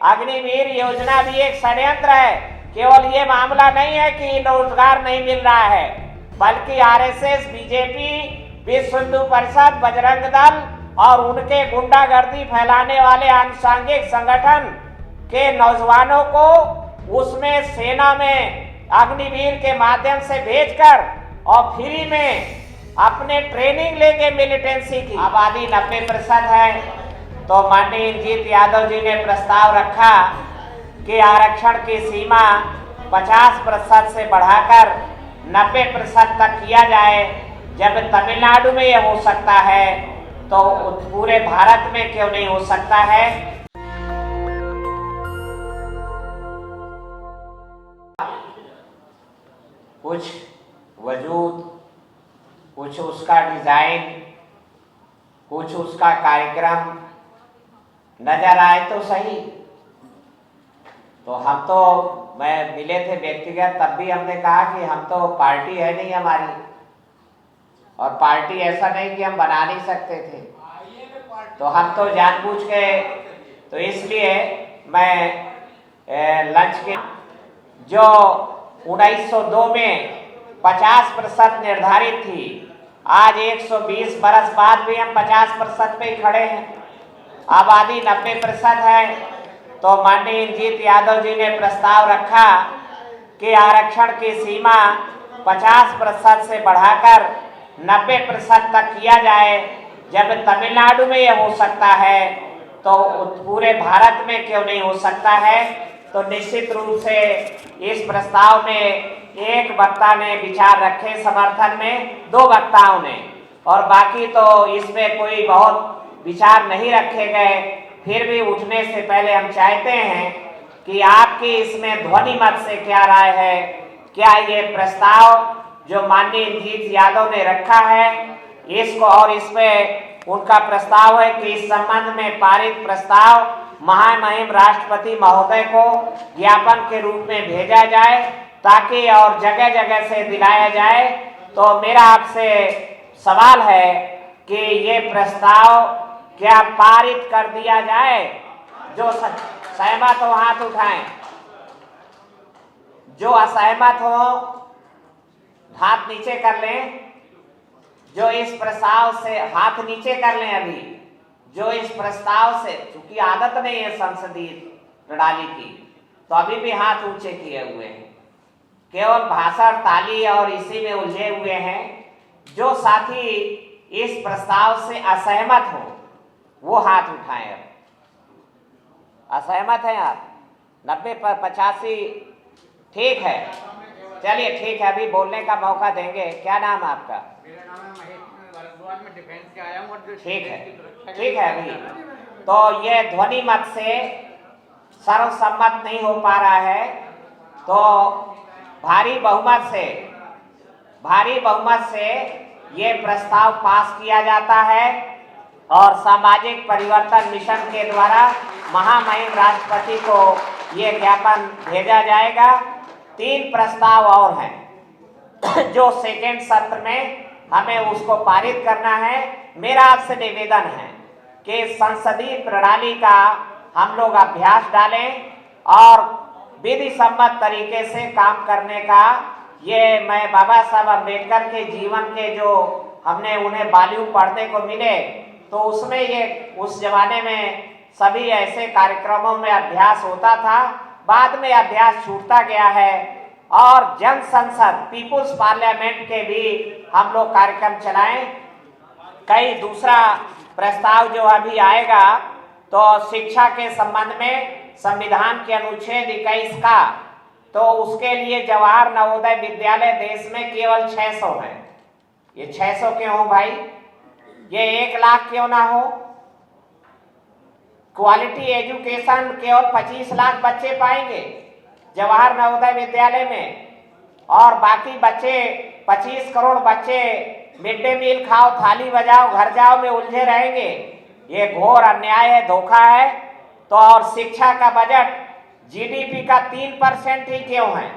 अग्निवीर योजना भी एक षड्यंत्र है। केवल ये मामला नहीं है कि रोजगार नहीं मिल रहा है, बल्कि आरएसएस, बीजेपी, विश्व हिंदू परिषद, बजरंग दल और उनके गुंडागर्दी फैलाने वाले आनुषंगिक संगठन के नौजवानों को उसमें सेना में अग्निवीर के माध्यम से भेजकर और फ्री में अपने ट्रेनिंग लेके मिलिटेंसी की आबादी 90% है। तो माननीय इंद्रजीत यादव जी ने प्रस्ताव रखा कि आरक्षण की सीमा 50% से बढ़ाकर 90% तक किया जाए। जब तमिलनाडु में यह हो सकता है तो पूरे भारत में क्यों नहीं हो सकता है। कुछ वजूद, कुछ उसका डिजाइन, कुछ उसका कार्यक्रम नजर आए तो सही। तो हम तो मैं मिले थे व्यक्तिगत, तब भी हमने कहा कि हम तो पार्टी है नहीं हमारी, और पार्टी ऐसा नहीं कि हम बना नहीं सकते थे, तो हम तो जानबूझ के, तो इसलिए मैं लंच के जो 1902 में 50% निर्धारित थी, आज 120 बरस बाद भी हम 50% पे ही खड़े हैं। आबादी 90% है। तो माननीय इंद्रजीत यादव जी ने प्रस्ताव रखा कि आरक्षण की सीमा 50% से बढ़ाकर 90% तक किया जाए। जब तमिलनाडु में यह हो सकता है तो पूरे भारत में क्यों नहीं हो सकता है। तो निश्चित रूप से इस प्रस्ताव में एक वक्ता ने विचार रखे समर्थन में, 2 वक्ताओं ने, और बाकी तो इसमें कोई बहुत विचार नहीं रखे गए। फिर भी उठने से पहले हम चाहते हैं कि आपकी इसमें ध्वनि मत से क्या राय है। क्या ये प्रस्ताव जो माननीय इंद्रजीत यादव ने रखा है इसको, और इसमें उनका प्रस्ताव है कि इस संबंध में पारित प्रस्ताव महामहिम राष्ट्रपति महोदय को ज्ञापन के रूप में भेजा जाए, ताकि और जगह जगह से दिलाया जाए। तो मेरा आपसे सवाल है कि ये प्रस्ताव क्या पारित कर दिया जाए। जो सहमत हो हाथ उठाएं, जो असहमत हो हाथ नीचे कर लें। जो इस प्रस्ताव से हाथ नीचे कर लें अभी, जो इस प्रस्ताव से, चूंकि आदत नहीं है संसदीय प्रणाली की, तो अभी भी हाथ ऊंचे किए हुए हैं, केवल भाषण, ताली और इसी में उलझे हुए हैं। जो साथी इस प्रस्ताव से असहमत हो वो हाथ उठाएं। असहमत हैं आप? 90 पर 85, ठीक है, चलिए ठीक है, अभी बोलने का मौका देंगे। क्या नाम है आपका? मेरा नाम है महेश, मैं भरद्वाज में डिफेंस से आया हूँ। ठीक है, ठीक है। अभी तो ये ध्वनि मत से सर्वसम्मत नहीं हो पा रहा है, तो भारी बहुमत से ये प्रस्ताव पास किया जाता है और सामाजिक परिवर्तन मिशन के द्वारा महामहिम राष्ट्रपति को ये ज्ञापन भेजा जाएगा। 3 प्रस्ताव और हैं जो सेकेंड सत्र में हमें उसको पारित करना है। मेरा आपसे निवेदन है कि संसदीय प्रणाली का हम लोग अभ्यास डालें और विधि सम्मत तरीके से काम करने का, ये मैं बाबा साहब अम्बेडकर के जीवन के जो हमने उन्हें वॉल्यूम पढ़ने को मिले, तो उसमें ये उस जमाने में सभी ऐसे कार्यक्रमों में अभ्यास होता था। बाद में अभ्यास छूटता गया है और जन संसद, पीपुल्स पार्लियामेंट के भी हम लोग कार्यक्रम चलाएं। कई दूसरा प्रस्ताव जो अभी आएगा तो शिक्षा के संबंध में संविधान के अनुच्छेद 21 का, तो उसके लिए जवाहर नवोदय विद्यालय देश में केवल 600 है। ये 600 क्यों हो भाई? ये 1 लाख क्यों ना हो? क्वालिटी एजुकेशन केवल 25 लाख बच्चे पाएंगे जवाहर नवोदय विद्यालय में, और बाकी बच्चे 25 करोड़ बच्चे मिड डे मील खाओ, थाली बजाओ, घर जाओ में उलझे रहेंगे। ये घोर अन्याय है, धोखा है। तो और शिक्षा का बजट जीडीपी का 3% ही क्यों है?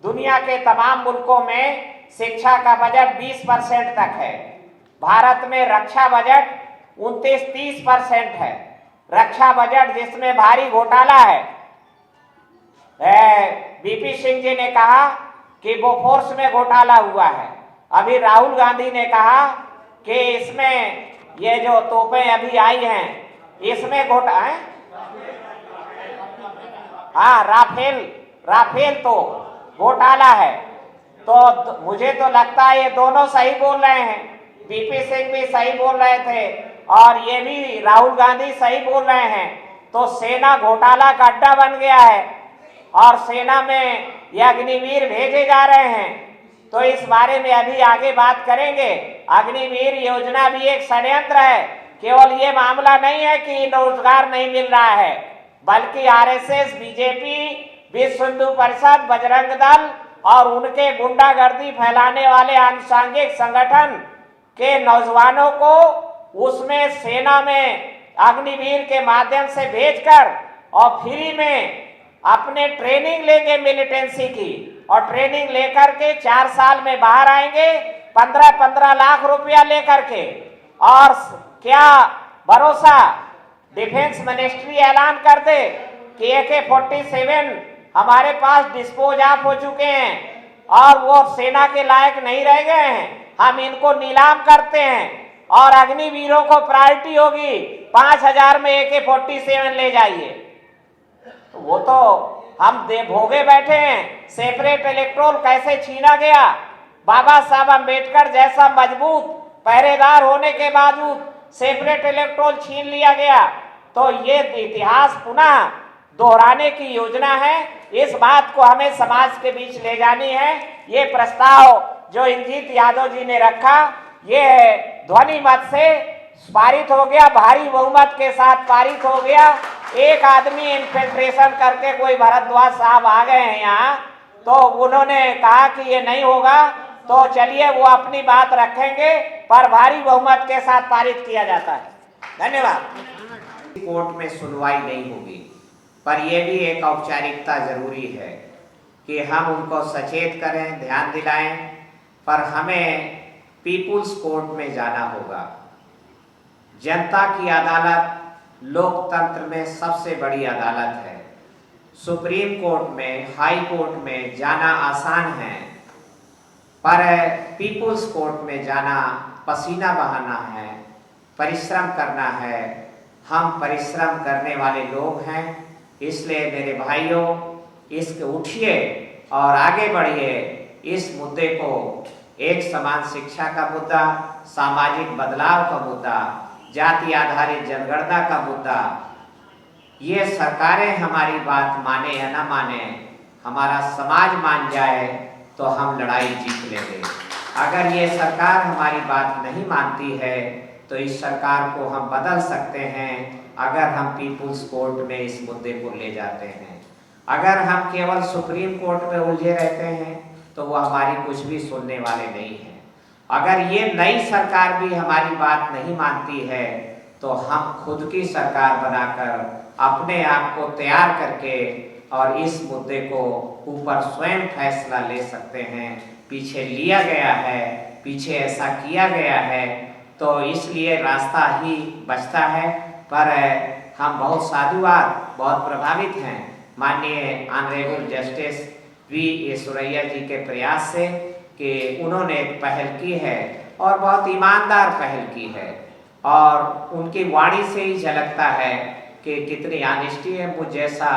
दुनिया के तमाम मुल्कों में शिक्षा का बजट 20% तक है। भारत में रक्षा बजट 29-30% है। रक्षा बजट जिसमें भारी घोटाला है। बीपी सिंह जी ने कहा कि बोफोर्स में घोटाला हुआ है। अभी राहुल गांधी ने कहा कि इसमें ये जो तोपें अभी आई हैं इसमें घोटाला है। हाँ, राफेल तो घोटाला है। तो मुझे तो लगता है ये दोनों सही बोल रहे हैं। बीपी सिंह भी सही बोल रहे थे और ये भी राहुल गांधी सही बोल रहे हैं। तो सेना घोटाला का अड्डा बन गया है और सेना में ये अग्निवीर भेजे जा रहे हैं। तो इस बारे में अभी आगे बात करेंगे। अग्निवीर योजना भी एक षड्यंत्र है। केवल ये मामला नहीं है कि रोजगार नहीं मिल रहा है, बल्कि आरएसएस, बीजेपी, विश्व हिंदू परिषद, बजरंग दल और उनके गुंडागर्दी फैलाने वाले आनुषंगिक संगठन के नौजवानों को उसमें सेना में अग्निवीर के माध्यम से भेजकर और फ्री में अपने ट्रेनिंग लेंगे मिलिटेंसी की, और ट्रेनिंग लेकर के 4 साल में बाहर आएंगे 15-15 लाख रुपया लेकर के। और क्या भरोसा, डिफेंस मिनिस्ट्री ऐलान कर दे कि AK-47 हमारे पास डिस्पोज ऑफ हो चुके हैं और वो सेना के लायक नहीं रह गए हैं, हम इनको नीलाम करते हैं और अग्निवीरों को प्रायोरिटी होगी, 5000 में AK-47 ले जाइए। तो वो तो हम भोगे बैठे हैं। सेपरेट इलेक्टोरल कैसे छीना गया, बाबा साहब अम्बेडकर जैसा मजबूत पहरेदार होने के बावजूद सेपरेट इलेक्टोरल छीन लिया गया। तो ये इतिहास पुनः दोहराने की योजना है। इस बात को हमें समाज के बीच ले जानी है। ये प्रस्ताव जो इंजीत यादव जी ने रखा, ये ध्वनि मत से पारित हो गया, भारी बहुमत के साथ पारित हो गया। एक आदमी इन्फिल्ट्रेशन करके, कोई भरद्वाज साहब आ गए हैं यहाँ, तो उन्होंने कहा कि ये नहीं होगा। तो चलिए वो अपनी बात रखेंगे, पर भारी बहुमत के साथ पारित किया जाता है। धन्यवाद। कोर्ट में सुनवाई नहीं होगी, पर यह भी एक औपचारिकता जरूरी है कि हम उनको सचेत करें, ध्यान दिलाएं। पर हमें पीपुल्स कोर्ट में जाना होगा। जनता की अदालत लोकतंत्र में सबसे बड़ी अदालत है। सुप्रीम कोर्ट में, हाई कोर्ट में जाना आसान है, पर पीपुल्स कोर्ट में जाना पसीना बहाना है, परिश्रम करना है। हम परिश्रम करने वाले लोग हैं, इसलिए मेरे भाइयों, इसके उठिए और आगे बढ़िए। इस मुद्दे को एक समान शिक्षा का मुद्दा, सामाजिक बदलाव का मुद्दा, जाति आधारित जनगणना का मुद्दा, ये सरकारें हमारी बात माने या ना माने, हमारा समाज मान जाए तो हम लड़ाई जीत लेंगे। अगर ये सरकार हमारी बात नहीं मानती है तो इस सरकार को हम बदल सकते हैं, अगर हम पीपुल्स कोर्ट में इस मुद्दे को ले जाते हैं। अगर हम केवल सुप्रीम कोर्ट में उलझे रहते हैं तो वो हमारी कुछ भी सुनने वाले नहीं हैं। अगर ये नई सरकार भी हमारी बात नहीं मानती है तो हम खुद की सरकार बनाकर अपने आप को तैयार करके और इस मुद्दे को ऊपर स्वयं फैसला ले सकते हैं। पीछे लिया गया है, पीछे ऐसा किया गया है, तो इसलिए रास्ता ही बचता है। पर हम बहुत साधुवाद, बहुत प्रभावित हैं माननीय ऑनरेबल जस्टिस वी सुरैया जी के प्रयास से कि उन्होंने एक पहल की है और बहुत ईमानदार पहल की है, और उनकी वाणी से ही झलकता है कि कितनी ऑनेस्टी है। मुझ जैसा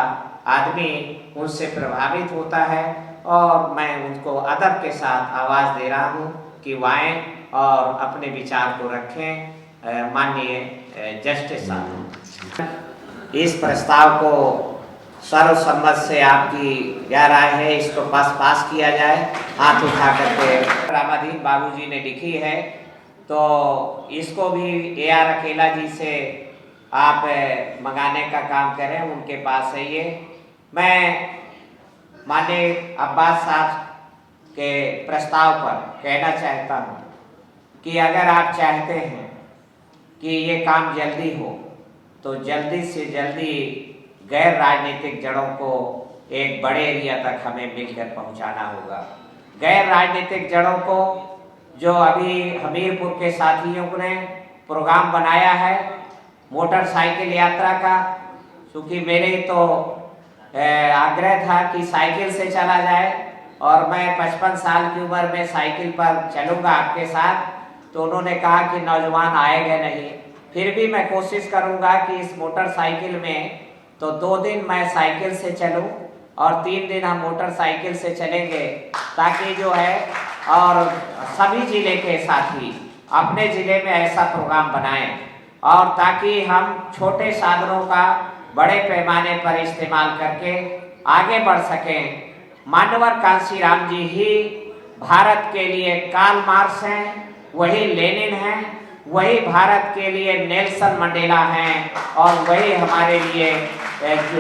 आदमी उनसे प्रभावित होता है और मैं उनको अदब के साथ आवाज़ दे रहा हूँ कि वो आएँ और अपने विचार को रखें। माननीय जस्टिस साहब, इस प्रस्ताव को सर्वसम्मत से आपकी क्या राय है, इसको पास किया जाए? हाथ उठा करके रामाधीन बाबूजी ने लिखी है, तो इसको भी AR अकेला जी से आप मंगाने का काम करें, उनके पास है ये। मैं माननीय अब्बास साहब के प्रस्ताव पर कहना चाहता हूँ कि अगर आप चाहते हैं कि ये काम जल्दी हो तो जल्दी से जल्दी गैर राजनीतिक जड़ों को एक बड़े एरिया तक हमें मिलकर पहुंचाना होगा। गैर राजनीतिक जड़ों को, जो अभी हमीरपुर के साथियों ने प्रोग्राम बनाया है, मोटरसाइकिल यात्रा का, क्योंकि मेरे तो आग्रह था कि साइकिल से चला जाए और मैं 55 साल की उम्र में साइकिल पर चलूँगा आपके साथ। तो उन्होंने कहा कि नौजवान आएंगे नहीं, फिर भी मैं कोशिश करूँगा कि इस मोटरसाइकिल में तो 2 दिन मैं साइकिल से चलूँ और 3 दिन हम मोटरसाइकिल से चलेंगे, ताकि जो है और सभी ज़िले के साथी अपने ज़िले में ऐसा प्रोग्राम बनाएं और ताकि हम छोटे साधनों का बड़े पैमाने पर इस्तेमाल करके आगे बढ़ सकें। मानवर कांशीराम जी ही भारत के लिए कार्ल मार्क्स हैं, वही लेनिन हैं, वही भारत के लिए नेल्सन मंडेला हैं और वही हमारे लिए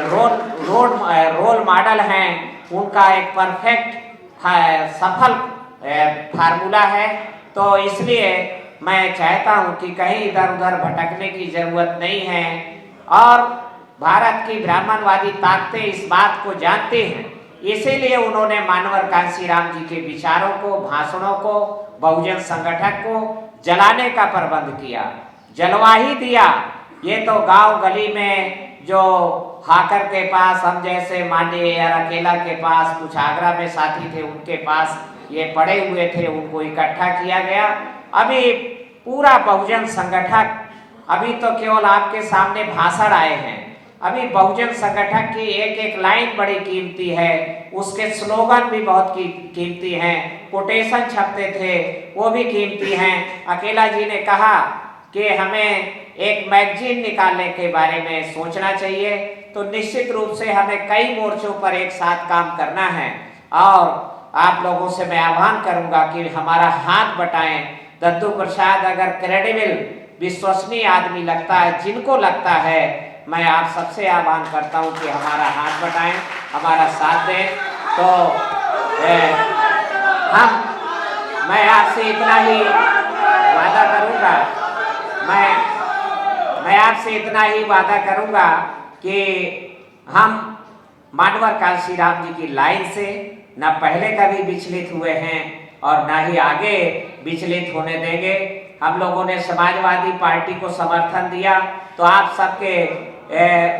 रोल मॉडल हैं। उनका एक परफेक्ट सफल फार्मूला है। तो इसलिए मैं चाहता हूं कि कहीं इधर उधर भटकने की जरूरत नहीं है और भारत की ब्राह्मणवादी ताकतें इस बात को जानती हैं, इसीलिए उन्होंने मानवर कांशीराम जी के विचारों को, भाषणों को, बहुजन संगठन को जलाने का प्रबंध किया, जलवा ही दिया। ये तो गांव गली में जो हाकर के पास, हम जैसे माननीय अकेला के पास, कुछ आगरा में साथी थे उनके पास ये पड़े हुए थे, उनको इकट्ठा किया गया। अभी पूरा बहुजन संगठन, अभी तो केवल आपके सामने भाषण आए हैं, अभी बहुजन संगठन की एक एक लाइन बड़ी कीमती है, उसके स्लोगन भी बहुत कीमती हैं, कोटेशन छपते थे वो भी कीमती हैं। अकेला जी ने कहा कि हमें एक मैगजीन निकालने के बारे में सोचना चाहिए, तो निश्चित रूप से हमें कई मोर्चों पर एक साथ काम करना है और आप लोगों से मैं आह्वान करूंगा कि हमारा हाथ बटाएं। दद्दू प्रसाद अगर क्रेडिबल, विश्वसनीय आदमी लगता है, जिनको लगता है, मैं आप सबसे आह्वान करता हूं कि हमारा हाथ बटाएं, हमारा साथ दें। तो मैं आपसे इतना ही वादा करूंगा, मैं आपसे इतना ही वादा करूंगा कि हम मानवर कांशीराम जी की लाइन से न पहले कभी विचलित हुए हैं और न ही आगे विचलित होने देंगे। हम लोगों ने समाजवादी पार्टी को समर्थन दिया तो आप सबके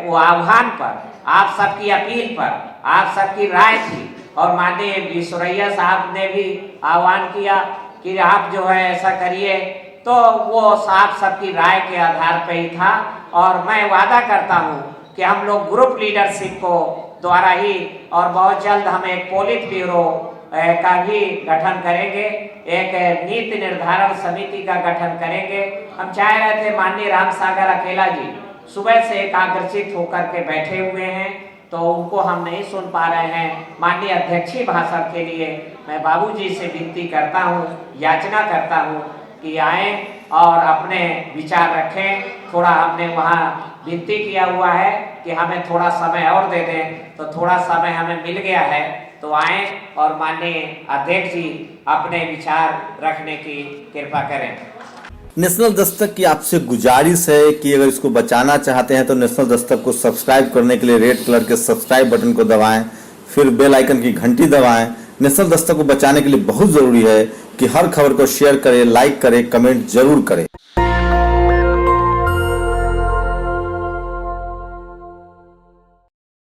वो आह्वान पर, आप सबकी अपील पर, आप सबकी राय थी और माननीय विश्वरैया साहब ने भी आह्वान किया कि आप जो है ऐसा करिए, तो वो आप सबकी राय के आधार पर ही था। और मैं वादा करता हूँ कि हम लोग ग्रुप लीडरशिप को द्वारा ही और बहुत जल्द हम एक पोलित ब्यूरो का भी गठन करेंगे, एक नीति निर्धारण समिति का गठन करेंगे। हम चाह रहे थे, माननीय रामसागर अकेला जी सुबह से एकाग्रचित होकर के बैठे हुए हैं, तो उनको हम नहीं सुन पा रहे हैं। माननीय अध्यक्षीय भाषण के लिए मैं बाबूजी से विनती करता हूँ, याचना करता हूँ कि आए और अपने विचार रखें। थोड़ा हमने वहाँ विनती किया हुआ है कि हमें थोड़ा समय और दे दें, तो थोड़ा समय हमें मिल गया है, तो आए और माननीय अध्यक्ष जी अपने विचार रखने की कृपा करें। नेशनल दस्तक की आपसे गुजारिश है कि अगर इसको बचाना चाहते हैं तो नेशनल दस्तक को सब्सक्राइब करने के लिए रेड कलर के सब्सक्राइब बटन को दबाएं, फिर बेल आइकन की घंटी दबाएं। नेशनल दस्तक को बचाने के लिए बहुत जरूरी है कि हर खबर को शेयर करें, लाइक करें, कमेंट जरूर करें।